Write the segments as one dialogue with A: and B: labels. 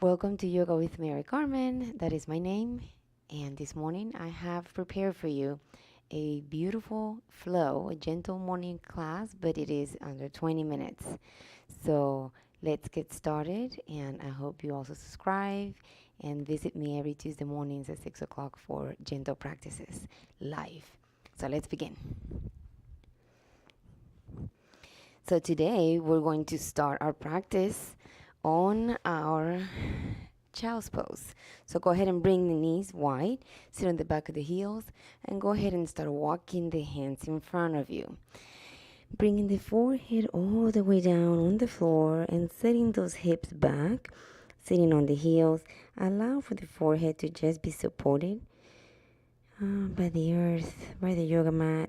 A: Welcome to Yoga with Marycarmen. That is my name. And this morning I have prepared for you a beautiful flow, a gentle morning class, but it is under 20 minutes. So let's get started. And I hope you also subscribe and visit me every Tuesday mornings at 6 o'clock for gentle practices live. So let's begin. So today we're going to start our practice on our child's pose. So go ahead and bring the knees wide, sit on the back of the heels, and go ahead and start walking the hands in front of you. Bringing the forehead all the way down on the floor and setting those hips back, sitting on the heels. Allow for the forehead to just be supported by the earth, by the yoga mat.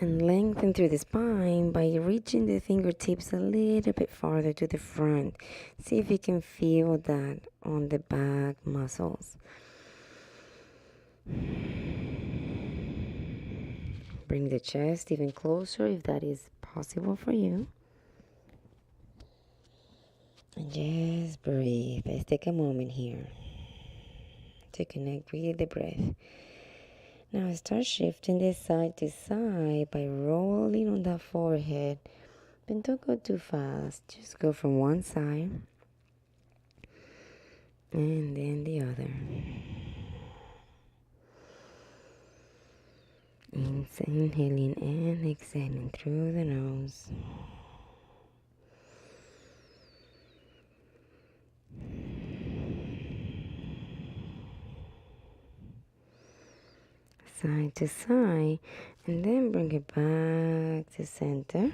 A: And lengthen through the spine by reaching the fingertips a little bit farther to the front. See if you can feel that on the back muscles. Bring the chest even closer if that is possible for you. And just breathe. Let's take a moment here to connect with the breath. Now start shifting this side to side by rolling on that forehead. But don't go too fast. Just go from one side and then the other. Inhaling and exhaling through the nose. Side to side, and then bring it back to center.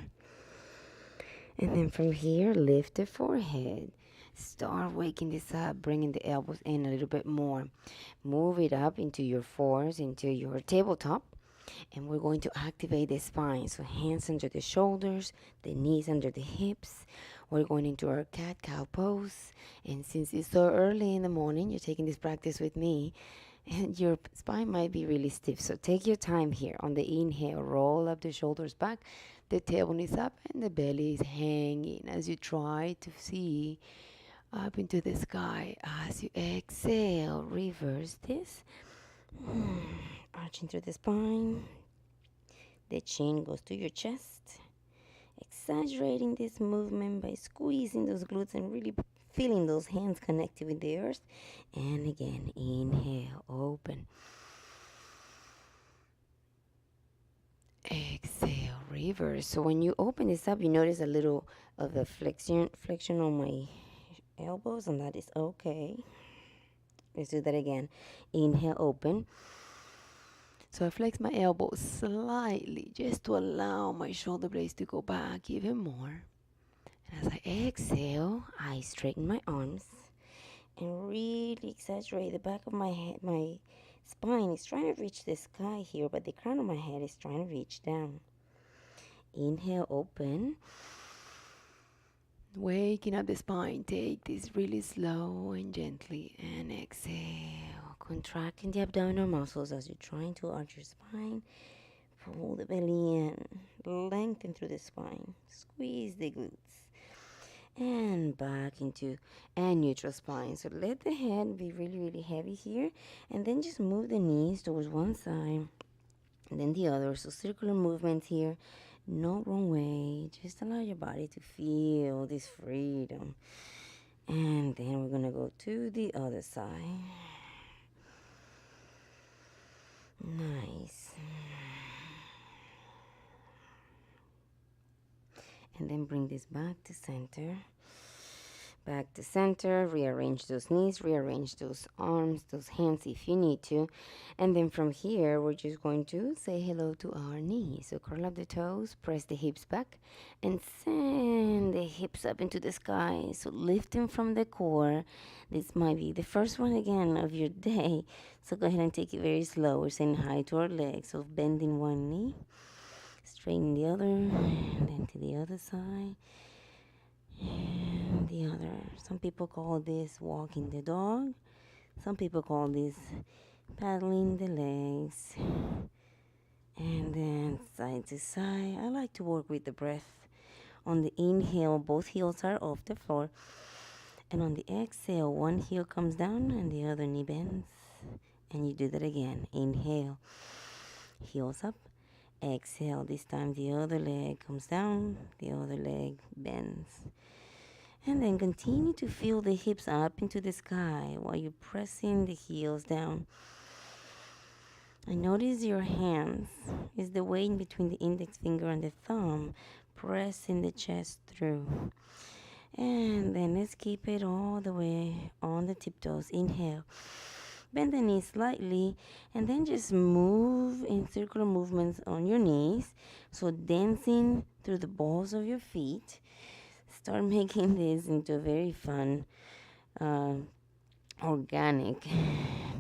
A: And then from here, lift the forehead. Start waking this up, bringing the elbows in a little bit more. Move it up into your fours, into your tabletop. And we're going to activate the spine. So hands under the shoulders, the knees under the hips. We're going into our cat-cow pose. And since it's so early in the morning, you're taking this practice with me, and your spine might be really stiff. So take your time here. On the inhale, roll up the shoulders back. The tailbone is up and the belly is hanging as you try to see up into the sky. As you exhale, reverse this. Arching through the spine. The chin goes to your chest. Exaggerating this movement by squeezing those glutes and really feeling those hands connected with the earth. And again, inhale, open. Exhale, reverse. So when you open this up, you notice a little of a flexion on my elbows, and that is okay. Let's do that again. Inhale, open. So I flex my elbows slightly just to allow my shoulder blades to go back even more. And as I exhale, I straighten my arms and really exaggerate the back of my head. My spine is trying to reach the sky here, but the crown of my head is trying to reach down. Inhale, open. Waking up the spine. Take this really slow and gently. And exhale. Contracting the abdominal muscles as you're trying to arch your spine. Pull the belly in. Lengthen through the spine. Squeeze the glutes. And back into and neutral spine. So let the head be really, really heavy here. And then just move the knees towards one side and then the other. So circular movements here. No wrong way. Just allow your body to feel this freedom. And then we're going to go to the other side. Nice. And then bring this back to center. Back to center. Rearrange those knees. Rearrange those arms, those hands if you need to. And then from here, we're just going to say hello to our knees. So curl up the toes. Press the hips back. And send the hips up into the sky. So lifting from the core. This might be the first one again of your day. So go ahead and take it very slow. We're saying hi to our legs. So bending one knee. Straighten the other, and then to the other side, and the other. Some people call this walking the dog. Some people call this paddling the legs. And then side to side. I like to work with the breath On the inhale, both heels are off the floor. And on the exhale, one heel comes down and the other knee bends. And you do that again. Inhale, heels up. Exhale, this time the other leg comes down, the other leg bends. And then continue to feel the hips up into the sky while you're pressing the heels down. And notice your hands is the way in between the index finger and the thumb, pressing the chest through. And then let's keep it all the way on the tiptoes. Inhale. Bend the knees slightly and then just move in circular movements on your knees. So dancing through the balls of your feet. Start making this into a very fun, organic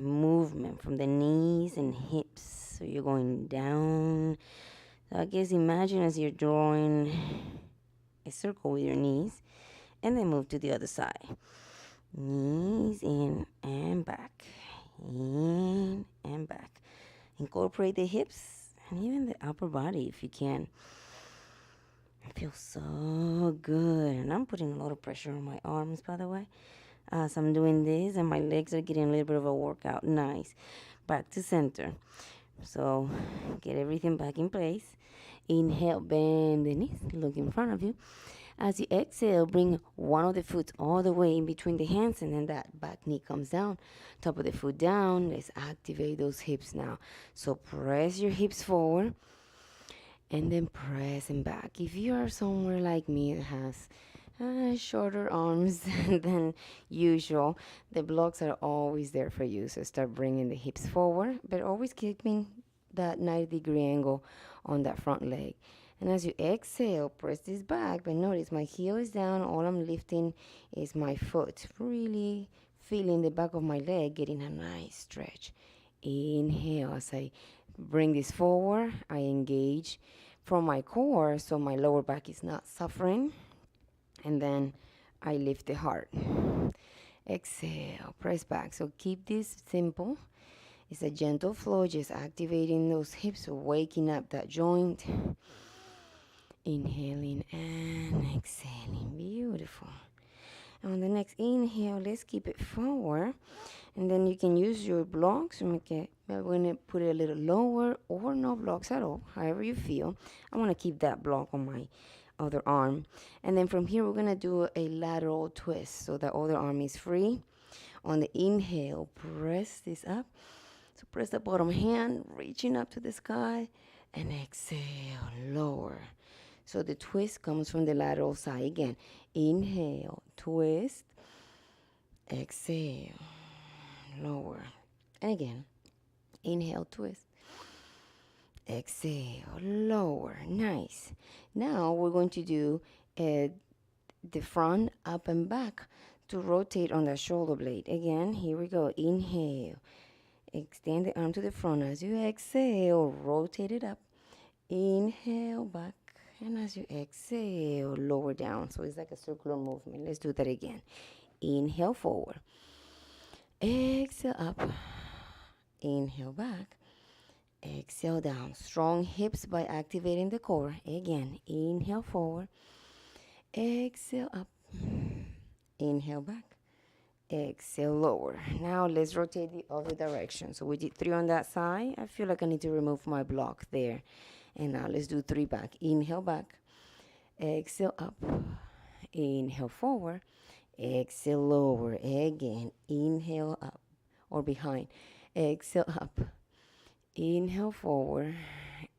A: movement from the knees and hips. So you're going down. So I guess imagine as you're drawing a circle with your knees and then move to the other side. Knees in and back. In and back. Incorporate the hips and even the upper body if you can. It feels so good. And I'm putting a lot of pressure on my arms, by the way, as I'm doing this, and my legs are getting a little bit of a workout. Nice. Back to center. So get everything back in place. Inhale, bend the knees. Look in front of you. As you exhale, bring one of the foot all the way in between the hands, and then that back knee comes down. Top of the foot down. Let's activate those hips now. So press your hips forward, and then press them back. If you are somewhere like me that has shorter arms than usual, the blocks are always there for you. So start bringing the hips forward, but always keeping that 90-degree angle on that front leg. And as you exhale, press this back, but notice my heel is down. All I'm lifting is my foot. Really feeling the back of my leg getting a nice stretch. Inhale. As I bring this forward, I engage from my core so my lower back is not suffering. And then I lift the heart. Exhale, press back. So keep this simple. It's a gentle flow, just activating those hips, waking up that joint. Inhaling and exhaling. Beautiful. And on the next inhale, let's keep it forward. And then you can use your blocks to make it. I'm going to put it a little lower or no blocks at all, however you feel. I want to keep that block on my other arm. And then from here, we're going to do a lateral twist. So the other arm is free. On the inhale, press this up. So press the bottom hand, reaching up to the sky. And exhale, lower. So the twist comes from the lateral side. Again, inhale, twist, exhale, lower. And again, inhale, twist, exhale, lower. Nice. Now we're going to do the front, up and back to rotate on the shoulder blade. Again, here we go. Inhale, extend the arm to the front. As you exhale, rotate it up. Inhale, back. And as you exhale, lower down. So it's like a circular movement. Let's do that again. Inhale forward. Exhale up. Inhale back. Exhale down. Strong hips by activating the core. Again, inhale forward. Exhale up. Inhale back. Exhale lower. Now let's rotate the other direction. So we did 3 on that side. I feel like I need to remove my block there. And now let's do 3 back. Inhale back. Exhale up. Inhale forward. Exhale lower. Again. Inhale up or behind. Exhale up. Inhale forward.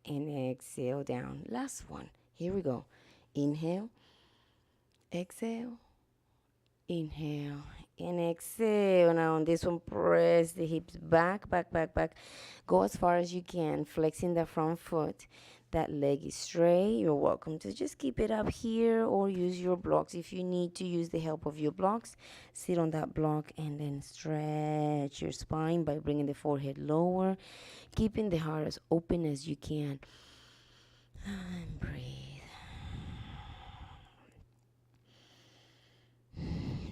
A: And exhale down. Last one. Here we go. Inhale. Exhale. Inhale. And exhale. Now on this one, press the hips back, back, back, back. Go as far as you can, flexing the front foot. That leg is straight. You're welcome to just keep it up here or use your blocks. If you need to use the help of your blocks, sit on that block and then stretch your spine by bringing the forehead lower, keeping the heart as open as you can. And breathe.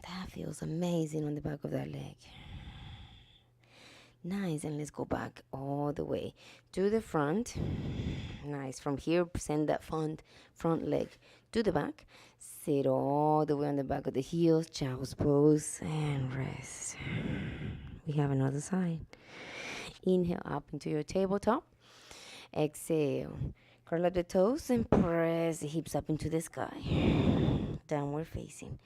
A: That feels amazing on the back of that leg. Nice. And let's go back all the way to the front. Nice. From here, send that front leg to the back. Sit all the way on the back of the heels, child's pose, and rest. We have another side. Inhale up into your tabletop. Exhale. Curl up the toes and press the hips up into the sky. Downward facing.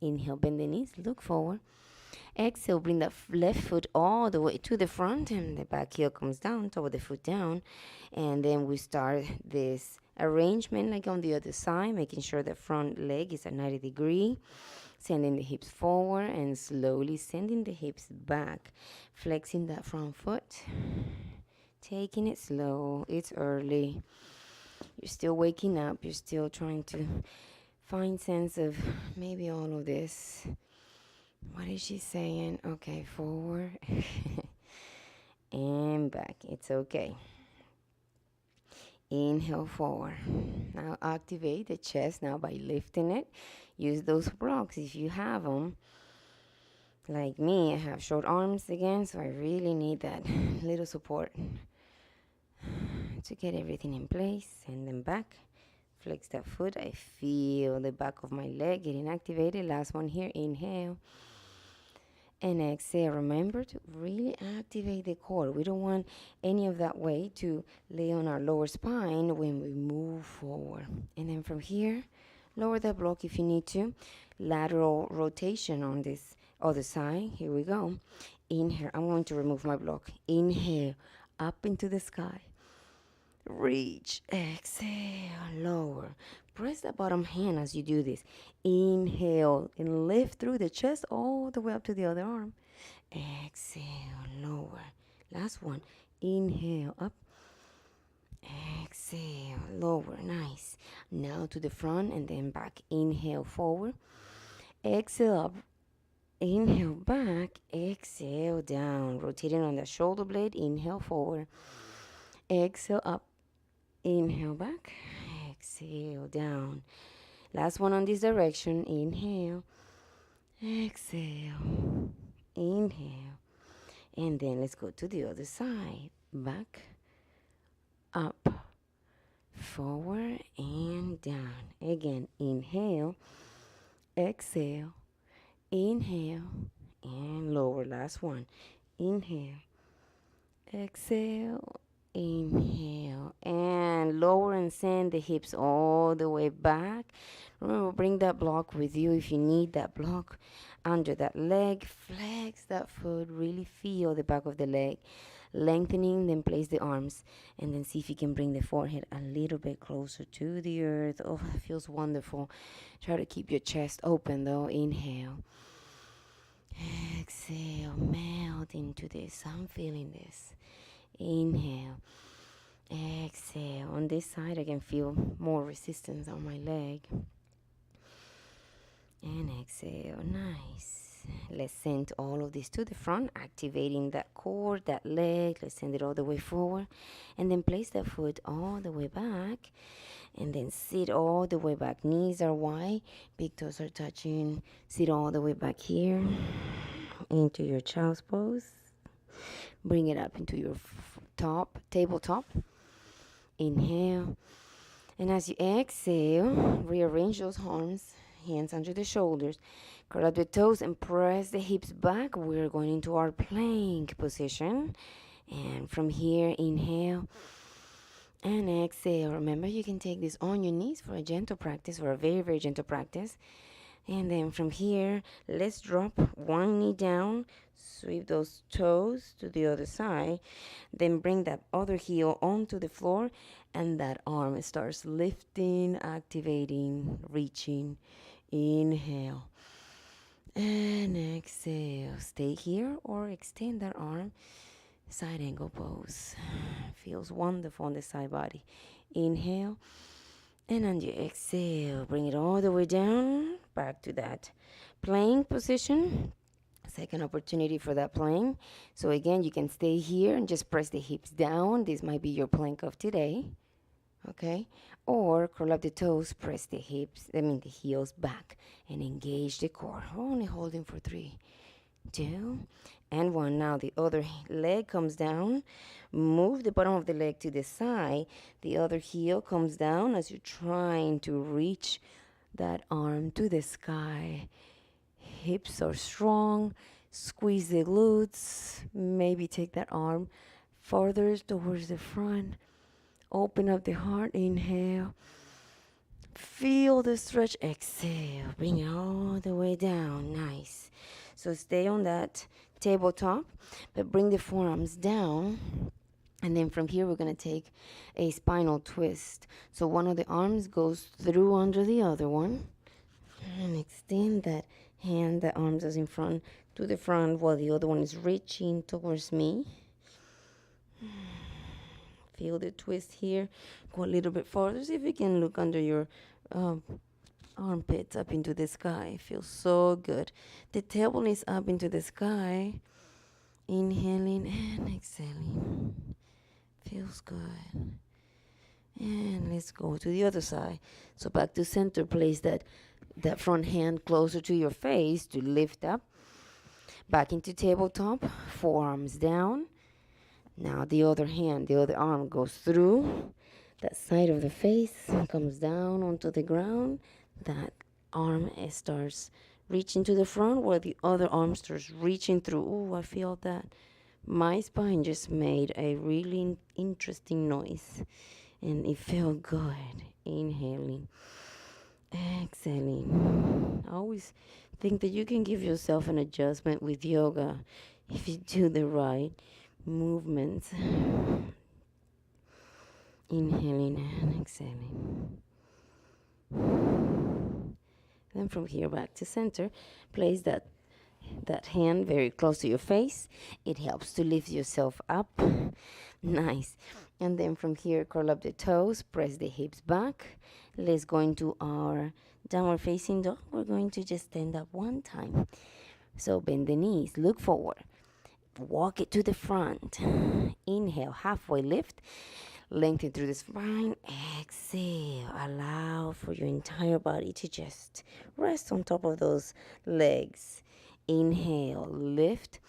A: Inhale, bend the knees, look forward. Exhale, bring that left foot all the way to the front and the back heel comes down, toe of the foot down. And then we start this arrangement like on the other side, making sure the front leg is at 90 degrees. Sending the hips forward and slowly sending the hips back. Flexing that front foot. Taking it slow. It's early. You're still waking up. You're still trying to find sense of maybe all of this. What is she saying? Okay, forward and back. It's okay. Inhale forward. Now activate the chest now by lifting it. Use those blocks if you have them. Like me, I have short arms again, so I really need that little support to get everything in place. Send them back. Flex that foot. I feel the back of my leg getting activated. Last one here. Inhale. And exhale. Remember to really activate the core. We don't want any of that weight to lay on our lower spine when we move forward. And then from here, lower that block if you need to. Lateral rotation on this other side. Here we go. Inhale. I'm going to remove my block. Inhale. Up into the sky. Reach. Exhale. Lower. Press the bottom hand as you do this. Inhale and lift through the chest all the way up to the other arm. Exhale. Lower. Last one. Inhale. Up. Exhale. Lower. Nice. Now to the front and then back. Inhale forward. Exhale up. Inhale back. Exhale down. Rotating on the shoulder blade. Inhale forward. Exhale up. Inhale back. Exhale down. Last one on this direction. Inhale. Exhale. Inhale. And then let's go to the other side. Back. Up. Forward and down. Again. Inhale. Exhale. Inhale. And lower. Last one. Inhale. Exhale. Inhale and lower and send the hips all the way back. Remember, bring that block with you if you need that block under that leg. Flex that foot. Really feel the back of the leg. Lengthening, then place the arms. And then see if you can bring the forehead a little bit closer to the earth. Oh, it feels wonderful. Try to keep your chest open though. Inhale. Exhale. Melt into this. I'm feeling this. Inhale. Exhale. On this side, I can feel more resistance on my leg. And exhale. Nice. Let's send all of this to the front, activating that core, that leg. Let's send it all the way forward. And then place that foot all the way back. And then sit all the way back. Knees are wide. Big toes are touching. Sit all the way back here. Into your child's pose. Bring it up into your tabletop. Inhale. And as you exhale, rearrange those arms, hands under the shoulders. Curl up the toes and press the hips back. We're going into our plank position. And from here, inhale and exhale. Remember, you can take this on your knees for a gentle practice, or a very, very gentle practice. And then from here, let's drop one knee down, sweep those toes to the other side, then bring that other heel onto the floor, and that arm starts lifting, activating, reaching. Inhale and exhale. Stay here or extend that arm. Side angle pose. Feels wonderful on the side body. Inhale. And on your exhale, bring it all the way down, back to that plank position. Second opportunity for that plank. So again, you can stay here and just press the hips down. This might be your plank of today. Okay? Or curl up the toes, press the heels back, and engage the core. Only holding for 3, 2, and 1. Now the other leg comes down. Move the bottom of the leg to the side. The other heel comes down as you're trying to reach that arm to the sky. Hips are strong. Squeeze the glutes. Maybe take that arm farther towards the front. Open up the heart. Inhale. Feel the stretch. Exhale. Bring it all the way down. Nice. So stay on that tabletop, but bring the forearms down. And then from here, we're going to take a spinal twist. So one of the arms goes through under the other one. And extend that hand, the arms is in front to the front while the other one is reaching towards me. Feel the twist here. Go a little bit farther. See if you can look under your armpits up into the sky. Feels so good. The tailbone is up into the sky. Inhaling and exhaling. Feels good. And let's go to the other side. So back to center. Place that front hand closer to your face to lift up. Back into tabletop. Forearms down. Now the other hand, the other arm goes through that side of the face, comes down onto the ground. That arm starts reaching to the front while the other arm starts reaching through. Oh, I feel that my spine just made a really interesting noise and it felt good. Inhaling, exhaling. I always think that you can give yourself an adjustment with yoga if you do the right movements. Inhaling and exhaling. Then from here back to center, place that hand very close to your face. It helps to lift yourself up. Nice. And then from here, curl up the toes, press the hips back. Let's go into our downward facing dog. We're going to just stand up one time. So bend the knees, look forward. Walk it to the front. Inhale, halfway lift. Lengthen through the spine. Exhale. Allow for your entire body to just rest on top of those legs. Inhale, lift.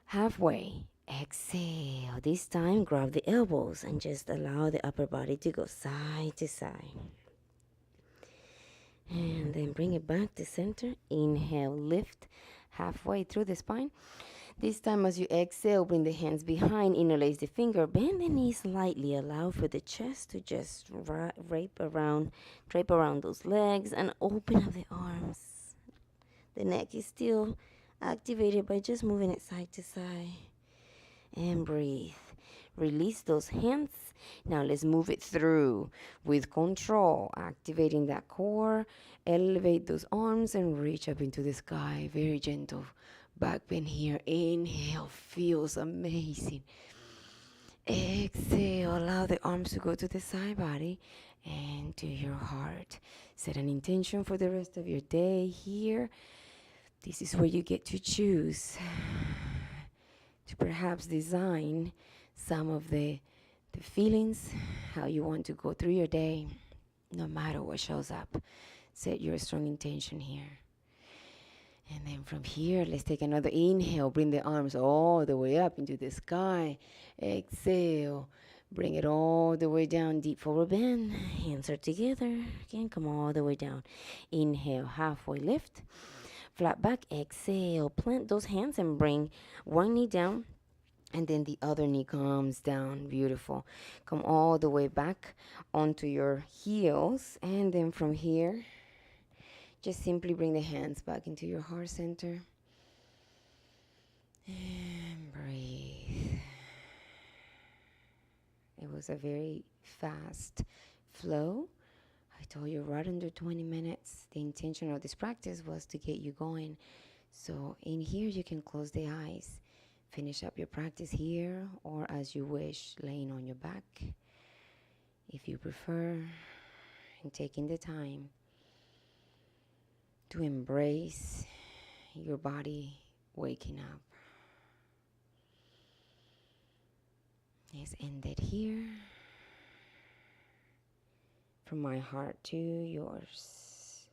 A: Halfway. Exhale. This time, grab the elbows and just allow the upper body to go side to side. And then bring it back to center. Inhale, lift. Halfway through the spine. This time as you exhale, bring the hands behind, interlace the finger, bend the knees slightly, allow for the chest to just drape around those legs and open up the arms. The neck is still activated by just moving it side to side. And breathe. Release those hands. Now let's move it through with control, activating that core. Elevate those arms and reach up into the sky. Very gentle. Back bend here. Inhale. Feels amazing. Exhale. Allow the arms to go to the side body and to your heart. Set an intention for the rest of your day here. This is where you get to choose to perhaps design some of the feelings, how you want to go through your day, no matter what shows up. Set your strong intention here. And then from here, let's take another inhale. Bring the arms all the way up into the sky. Exhale. Bring it all the way down. Deep forward bend. Hands are together. Again, come all the way down. Inhale. Halfway lift. Flat back. Exhale. Plant those hands and bring one knee down. And then the other knee comes down. Beautiful. Come all the way back onto your heels. And then from here, just simply bring the hands back into your heart center. And breathe. It was a very fast flow. I told you right under 20 minutes. The intention of this practice was to get you going. So in here, you can close the eyes. Finish up your practice here or as you wish, laying on your back, if you prefer, and taking the time to embrace your body waking up. Let's end it here. From my heart to yours.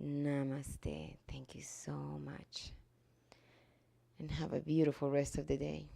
A: Namaste. Thank you so much. and have a beautiful rest of the day.